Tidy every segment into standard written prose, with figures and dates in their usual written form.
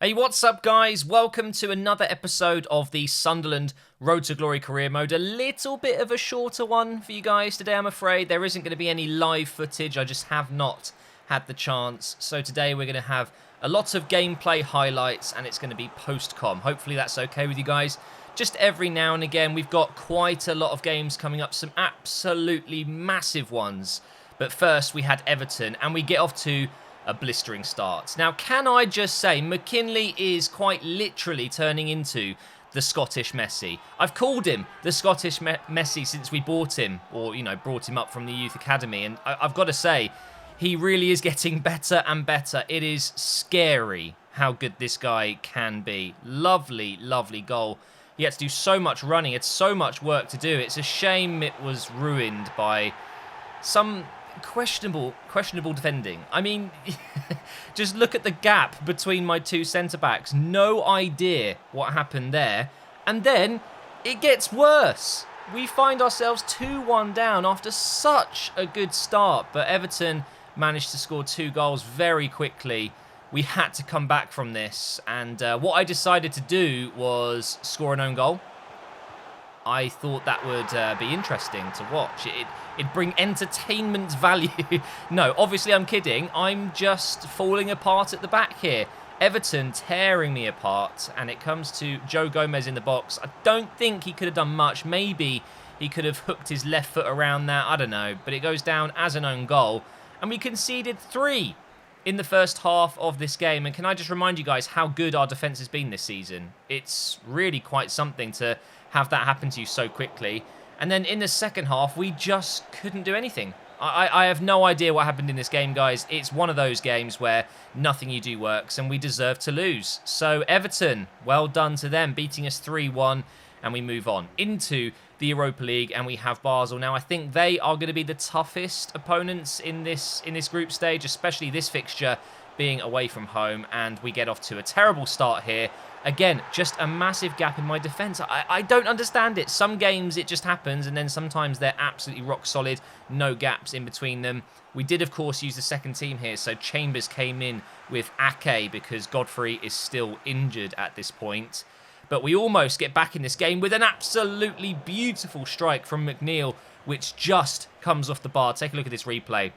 Hey, what's up, guys? Welcome to another episode of the Sunderland Road to Glory career mode. A little bit of a shorter one for you guys today, I'm afraid. There isn't going to be any live footage. I just have not had the chance. So today we're going to have a lot of gameplay highlights, and it's going to be post-com. Hopefully that's okay with you guys. Just every now and again, we've got quite a lot of games coming up, some absolutely massive ones. But first, we had Everton, and we get off to a blistering start. Now, can I just say, McKinley is quite literally turning into the Scottish Messi. I've called him the Scottish Messi since we bought him, or, you know, brought him up from the youth academy, and I've got to say, he really is getting better and better. It is scary how good this guy can be. Lovely, lovely goal. He had to do so much running. It's so much work to do. It's a shame it was ruined by some questionable defending. I mean, just look at the gap between my two centre-backs. No idea what happened there. And then it gets worse. We find ourselves 2-1 down after such a good start. But Everton managed to score 2 goals very quickly. We had to come back from this. And what I decided to do was score an own goal. I thought that would be interesting to watch. It'd bring entertainment value. No, obviously I'm kidding. I'm just falling apart at the back here. Everton tearing me apart, and it comes to Joe Gomez in the box. I don't think he could have done much. Maybe he could have hooked his left foot around that. I don't know. But it goes down as an own goal. And we conceded 3 in the first half of this game. And can I just remind you guys how good our defence has been this season? It's really quite something to have that happen to you so quickly. And then in the second half, we just couldn't do anything. I have no idea what happened in this game, guys. It's one of those games where nothing you do works, and we deserve to lose. So Everton, well done to them, beating us 3-1, and we move on into the Europa League, and we have Basel. Now, I think they are going to be the toughest opponents in this group stage, especially this fixture being away from home, and we get off to a terrible start here. Again, just a massive gap in my defence. I don't understand it. Some games it just happens, and then sometimes they're absolutely rock solid, no gaps in between them. We did, of course, use the second team here, so Chambers came in with Ake because Godfrey is still injured at this point. But we almost get back in this game with an absolutely beautiful strike from McNeil, which just comes off the bar. Take a look at this replay.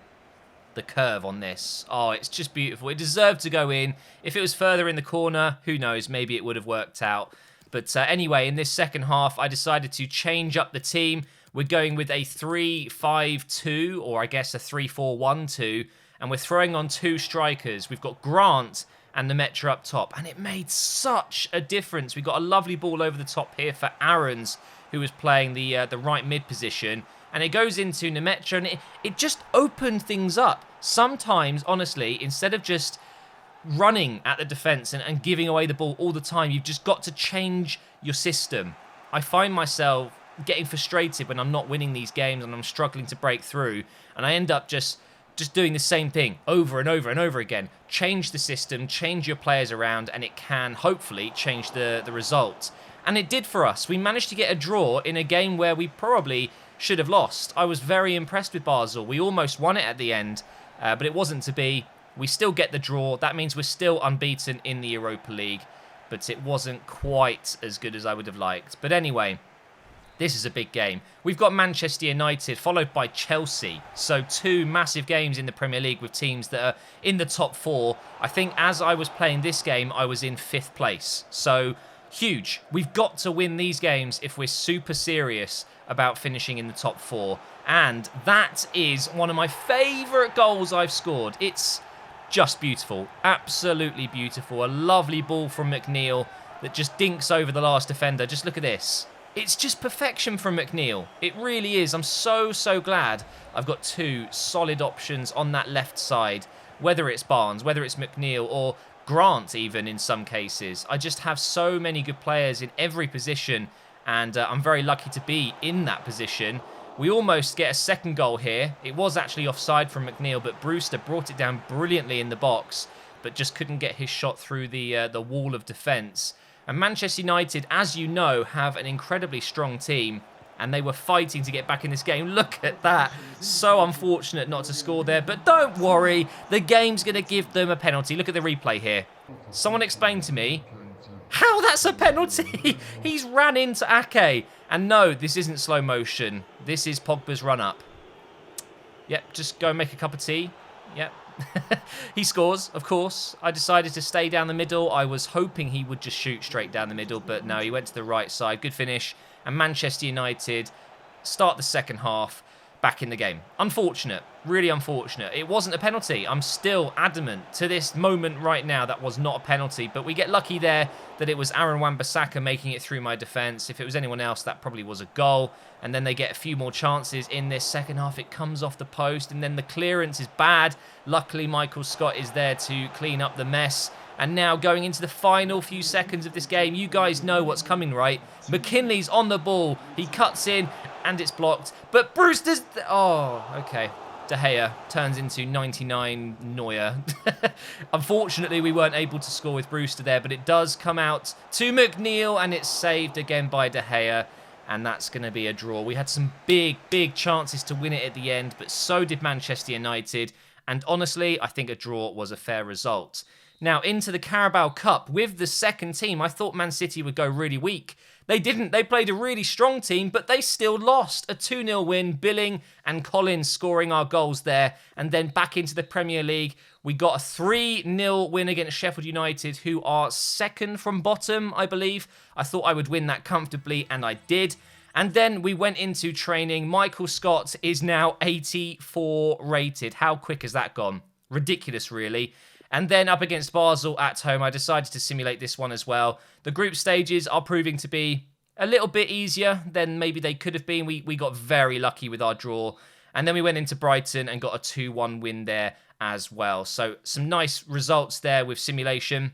The curve on this. Oh, it's just beautiful. It deserved to go in. If it was further in the corner, who knows, maybe it would have worked out. But anyway, in this second half, I decided to change up the team. We're going with a 3-5-2, or I guess a 3-4-1-2, and we're throwing on 2 strikers. We've got Grant and Nemetra up top, and it made such a difference. We got a lovely ball over the top here for Aarons, who was playing the right mid position. And it goes into Nemetra, and it just opened things up. Sometimes, honestly, instead of just running at the defence and giving away the ball all the time, you've just got to change your system. I find myself getting frustrated when I'm not winning these games and I'm struggling to break through. And I end up just doing the same thing over and over and over again. Change the system, change your players around, and it can hopefully change the result. And it did for us. We managed to get a draw in a game where we probably should have lost. I was very impressed with Basel. We almost won it at the end, but it wasn't to be. We still get the draw. That means we're still unbeaten in the Europa League, but it wasn't quite as good as I would have liked. But anyway, this is a big game. We've got Manchester United, followed by Chelsea. So 2 massive games in the Premier League with teams that are in the top 4. I think as I was playing this game, I was in 5th place. So huge. We've got to win these games if we're super serious about finishing in the top 4. And that is one of my favourite goals I've scored. It's just beautiful. Absolutely beautiful. A lovely ball from McNeil that just dinks over the last defender. Just look at this. It's just perfection from McNeil. It really is. I'm so glad I've got 2 solid options on that left side. Whether it's Barnes, whether it's McNeil, or Grant even in some cases. I just have so many good players in every position, and I'm very lucky to be in that position. We almost get a second goal here. It was actually offside from McNeil, but Brewster brought it down brilliantly in the box, but just couldn't get his shot through the wall of defence. And Manchester United, as you know, have an incredibly strong team, and they were fighting to get back in this game. Look at that. So unfortunate not to score there, but don't worry. The game's going to give them a penalty. Look at the replay here. Someone explain to me how that's a penalty. He's ran into Ake. And no, this isn't slow motion. This is Pogba's run up. Yep, just go and make a cup of tea. Yep. He scores, of course. I decided to stay down the middle. I was hoping he would just shoot straight down the middle, but no, he went to the right side. Good finish. And Manchester United start the second half back in the game. Unfortunate. Really unfortunate. It wasn't a penalty. I'm still adamant to this moment right now that was not a penalty, but we get lucky there that it was Aaron Wan-Bissaka making it through my defence. If it was anyone else, that probably was a goal. And then they get a few more chances in this second half. It comes off the post, and then the clearance is bad. Luckily, Michael Scott is there to clean up the mess. And now going into the final few seconds of this game, you guys know what's coming, right? McKinley's on the ball. He cuts in, and it's blocked. But Brewster's... Oh, okay. De Gea turns into 99 Neuer. Unfortunately, we weren't able to score with Brewster there, but it does come out to McNeil, and it's saved again by De Gea. And that's going to be a draw. We had some big, big chances to win it at the end, but so did Manchester United. And honestly, I think a draw was a fair result. Now, into the Carabao Cup. With the second team, I thought Man City would go really weak. They didn't. They played a really strong team, but they still lost. A 2-0 win. Billing and Collins scoring our goals there. And then back into the Premier League, we got a 3-0 win against Sheffield United, who are second from bottom, I believe. I thought I would win that comfortably, and I did. And then we went into training. Michael Scott is now 84 rated. How quick has that gone? Ridiculous, really. And then up against Basel at home, I decided to simulate this one as well. The group stages are proving to be a little bit easier than maybe they could have been. We got very lucky with our draw. And then we went into Brighton and got a 2-1 win there as well. So some nice results there with simulation.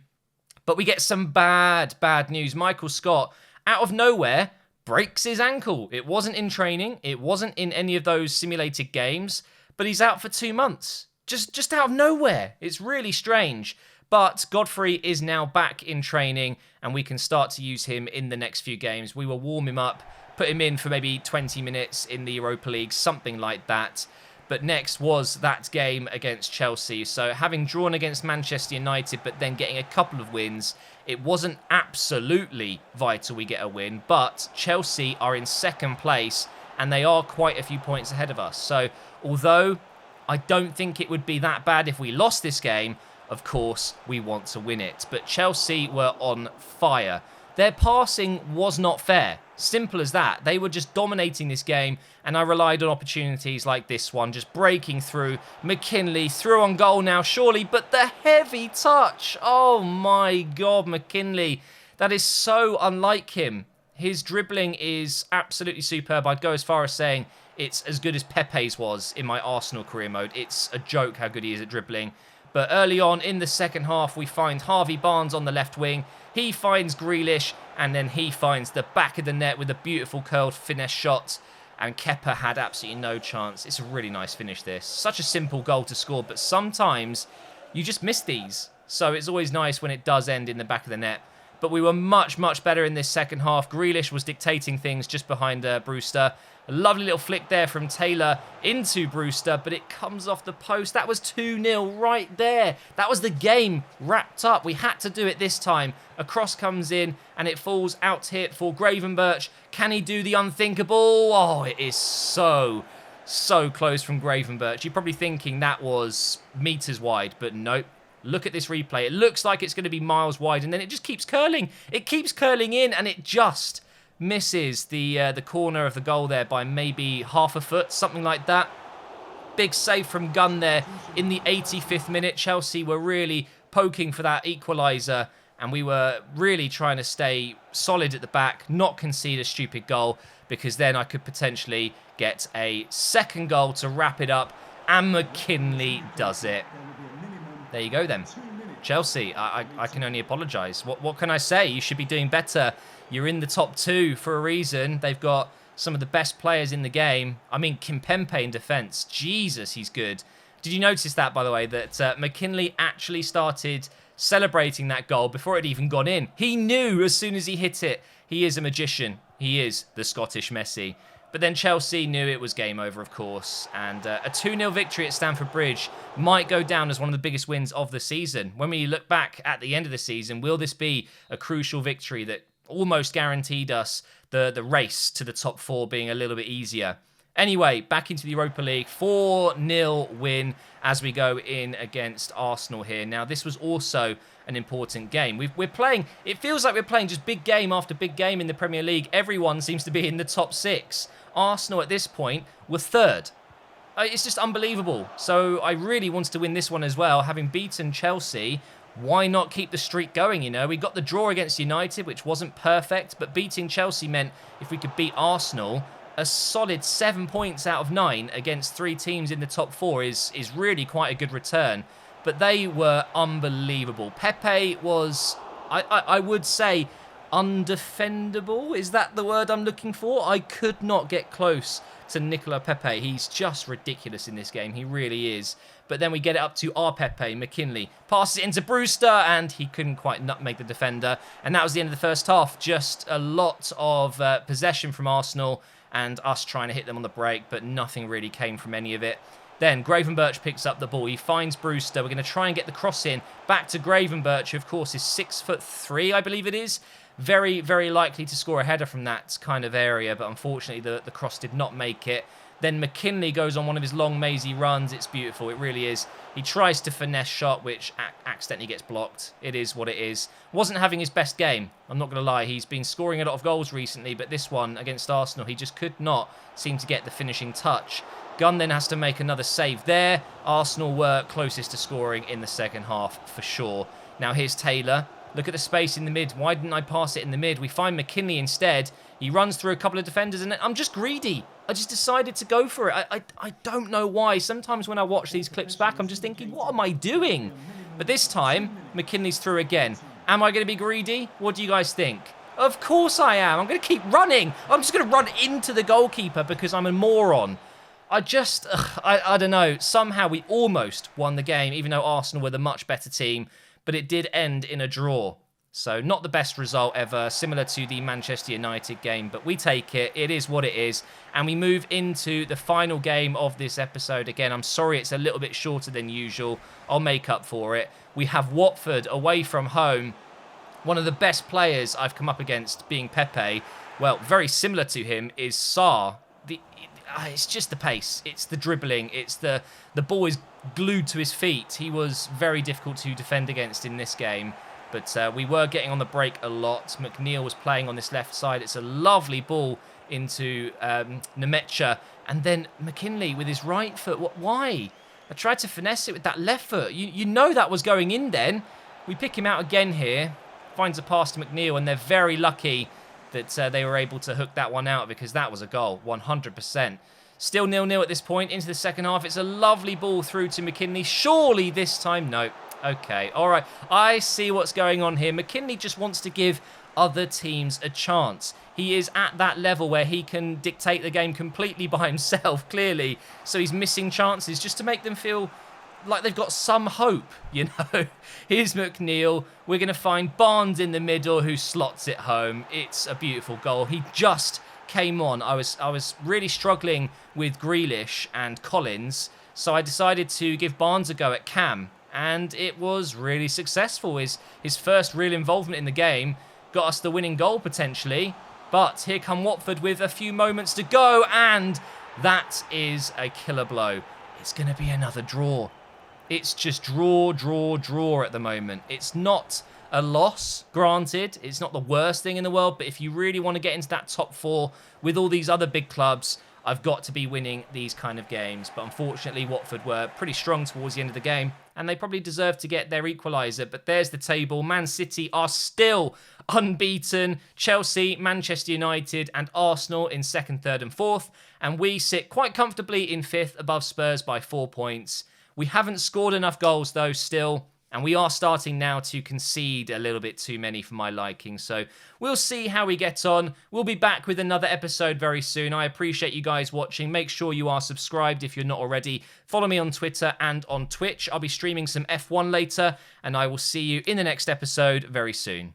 But we get some bad news. Michael Scott, out of nowhere, breaks his ankle. It wasn't in training. It wasn't in any of those simulated games. But he's out for 2 months. Just out of nowhere. It's really strange. But Godfrey is now back in training, and we can start to use him in the next few games. We will warm him up, put him in for maybe 20 minutes in the Europa League, something like that. But next was that game against Chelsea. So having drawn against Manchester United, but then getting a couple of wins, it wasn't absolutely vital we get a win. But Chelsea are in second place, and they are quite a few points ahead of us. So although I don't think it would be that bad if we lost this game, of course, we want to win it. But Chelsea were on fire. Their passing was not fair. Simple as that. They were just dominating this game, and I relied on opportunities like this one, just breaking through. McKinley through on goal now, surely, but the heavy touch. Oh my God, McKinley. That is so unlike him. His dribbling is absolutely superb. I'd go as far as saying it's as good as Pepe's was in my Arsenal career mode. It's a joke how good he is at dribbling. But early on in the second half, we find Harvey Barnes on the left wing. He finds Grealish, and then he finds the back of the net with a beautiful curled finesse shot. And Kepa had absolutely no chance. It's a really nice finish, this. Such a simple goal to score, but sometimes you just miss these. So it's always nice when it does end in the back of the net. But we were much, much better in this second half. Grealish was dictating things just behind Brewster. A lovely little flick there from Taylor into Brewster, but it comes off the post. That was 2-0 right there. That was the game wrapped up. We had to do it this time. A cross comes in, and it falls out here for Gravenberch. Can he do the unthinkable? Oh, it is so close from Gravenberch. You're probably thinking that was meters wide, but nope. Look at this replay. It looks like it's going to be miles wide, and then it just keeps curling. It keeps curling in, and it just misses the corner of the goal there by maybe half a foot, something like that. Big save from Gunn there in the 85th minute. Chelsea were really poking for that equaliser, and we were really trying to stay solid at the back, not concede a stupid goal, because then I could potentially get a second goal to wrap it up, and McKinley does it. There you go then. Chelsea, I can only apologise. What can I say? You should be doing better. You're in the top two for a reason. They've got some of the best players in the game. I mean, Kimpembe in defence. Jesus, he's good. Did you notice that, by the way, that McKinley actually started celebrating that goal before it even gone in? He knew as soon as he hit it. He is a magician. He is the Scottish Messi. But then Chelsea knew it was game over, of course, and a 2-0 victory at Stamford Bridge might go down as one of the biggest wins of the season. When we look back at the end of the season, will this be a crucial victory that almost guaranteed us the race to the top 4 being a little bit easier? Anyway, back into the Europa League, 4-0 win as we go in against Arsenal here. Now, this was also an important game. We're playing, it feels like we're playing just big game after big game in the Premier League. Everyone seems to be in the top 6. Arsenal at this point were 3rd. It's just unbelievable. So I really wanted to win this one as well. Having beaten Chelsea, why not keep the streak going, you know? We got the draw against United, which wasn't perfect, but beating Chelsea meant if we could beat Arsenal, a solid 7 points out of 9 against 3 teams in the top 4 is really quite a good return. But they were unbelievable. Pepe was, I would say, undefendable. Is that the word I'm looking for? I could not get close to Nicola Pepe. He's just ridiculous in this game. He really is. But then we get it up to our Pepe, McKinley. Passes it into Brewster, and he couldn't quite nutmeg the defender. And that was the end of the first half. Just a lot of possession from Arsenal and us trying to hit them on the break, but nothing really came from any of it. Then Gravenberch picks up the ball. He finds Brewster. We're going to try and get the cross in. Back to Gravenberch, who of course is 6'3", I believe it is. Very, very likely to score a header from that kind of area, but unfortunately the cross did not make it. Then McKinley goes on one of his long, mazy runs. It's beautiful. It really is. He tries to finesse shot, which accidentally gets blocked. It is what it is. Wasn't having his best game. I'm not going to lie. He's been scoring a lot of goals recently, but this one against Arsenal, he just could not seem to get the finishing touch. Gunn then has to make another save there. Arsenal were closest to scoring in the second half for sure. Now here's Taylor. Look at the space in the mid. Why didn't I pass it in the mid? We find McKinley instead. He runs through a couple of defenders, and I'm just greedy. I just decided to go for it. I don't know why. Sometimes when I watch these clips back, I'm just thinking, what am I doing? But this time, McKinley's through again. Am I going to be greedy? What do you guys think? Of course I am. I'm going to keep running. I'm just going to run into the goalkeeper because I'm a moron. I don't know. Somehow we almost won the game, even though Arsenal were the much better team. But it did end in a draw. So not the best result ever, similar to the Manchester United game, but we take it. It is what it is. And we move into the final game of this episode. Again, I'm sorry it's a little bit shorter than usual. I'll make up for it. We have Watford away from home. One of the best players I've come up against being Pepe, well, very similar to him, is Sarr. It's just the pace. It's the dribbling. It's the ball is glued to his feet. He was very difficult to defend against in this game. But we were getting on the break a lot. McNeil was playing on this left side. It's a lovely ball into Nemecha. And then McKinley with his right foot. Why? I tried to finesse it with that left foot. You know that was going in then. We pick him out again here. Finds a pass to McNeil, and they're very lucky that they were able to hook that one out because that was a goal, 100%. Still 0-0 at this point into the second half. It's a lovely ball through to McKinley. Surely this time, no. Okay, all right. I see what's going on here. McKinley just wants to give other teams a chance. He is at that level where he can dictate the game completely by himself, clearly. So he's missing chances just to make them feel like they've got some hope, you know. Here's McNeil. We're going to find Barnes in the middle who slots it home. It's a beautiful goal. He just came on. I was really struggling with Grealish and Collins, so I decided to give Barnes a go at Cam. And it was really successful. His first real involvement in the game got us the winning goal potentially. But here come Watford with a few moments to go, and that is a killer blow. It's going to be another draw. It's just draw, draw, draw at the moment. It's not a loss, granted. It's not the worst thing in the world, but if you really want to get into that top 4 with all these other big clubs, I've got to be winning these kind of games. But unfortunately, Watford were pretty strong towards the end of the game, and they probably deserved to get their equaliser. But there's the table. Man City are still unbeaten. Chelsea, Manchester United, and Arsenal in 2nd, 3rd, and 4th. And we sit quite comfortably in 5th above Spurs by 4 points. We haven't scored enough goals, though, still. And we are starting now to concede a little bit too many for my liking. So we'll see how we get on. We'll be back with another episode very soon. I appreciate you guys watching. Make sure you are subscribed if you're not already. Follow me on Twitter and on Twitch. I'll be streaming some F1 later. And I will see you in the next episode very soon.